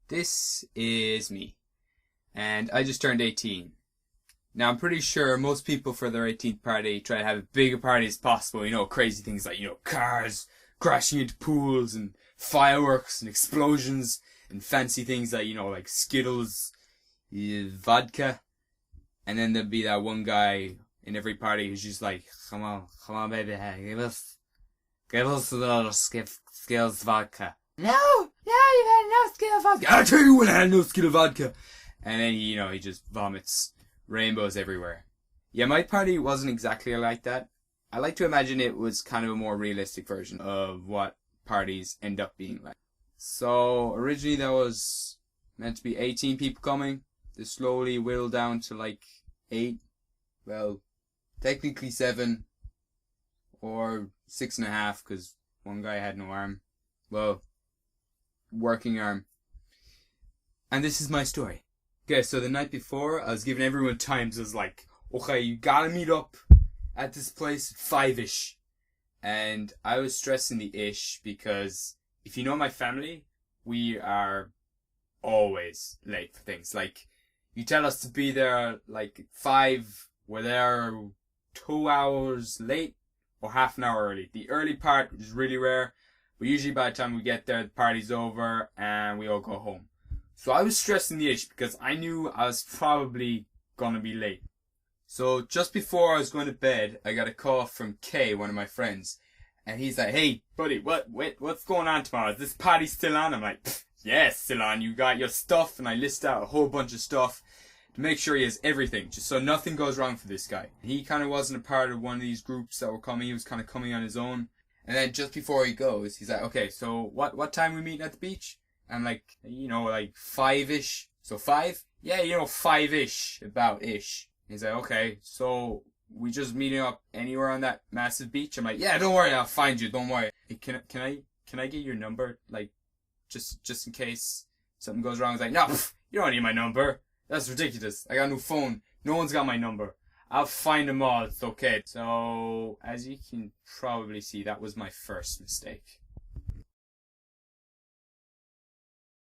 This is me, and I just turned 18. Now, I'm pretty sure most people for their 18th party try to have as big a party as possible. You know, crazy things like, cars crashing into pools and fireworks and explosions and fancy things like, like Skittles, vodka. And then there'd be that one guy in every party who's just like, come on, baby, give us a little Skittles vodka. No, you've had enough Skittles vodka. I'll tell you when I had no Skittles vodka. And then, he just vomits rainbows everywhere. Yeah, my party wasn't exactly like that. I like to imagine it was kind of a more realistic version of what parties end up being like. So, originally there was meant to be 18 people coming. They slowly whittled down to like 8. Well, technically 7. Or 6.5, because one guy had no arm. Well, working arm. And this is my story. Okay, so the night before, I was giving everyone times. I was like, okay, you gotta meet up at this place at 5-ish. And I was stressing the ish because if you know my family, we are always late for things. Like, you tell us to be there like 5, we're there 2 hours late or half an hour early. The early part is really rare, but usually by the time we get there, the party's over and we all go home. So I was stressing the ish because I knew I was probably gonna be late. So just before I was going to bed, I got a call from Kay, one of my friends. And he's like, hey, buddy, what's going on tomorrow? Is this party still on? I'm like, yeah, it's still on. You got your stuff. And I list out a whole bunch of stuff to make sure he has everything, just so nothing goes wrong for this guy. He kind of wasn't a part of one of these groups that were coming. He was kind of coming on his own. And then just before he goes, he's like, okay, so what time are we meeting at the beach? I'm like, like 5-ish. So 5? Yeah, 5-ish, about-ish. He's like, okay, so we just meeting up anywhere on that massive beach? I'm like, yeah, don't worry, I'll find you, don't worry. Hey, can I get your number? Like, just in case something goes wrong. He's like, no, you don't need my number. That's ridiculous. I got a new phone. No one's got my number. I'll find them all, it's okay. So, as you can probably see, that was my first mistake.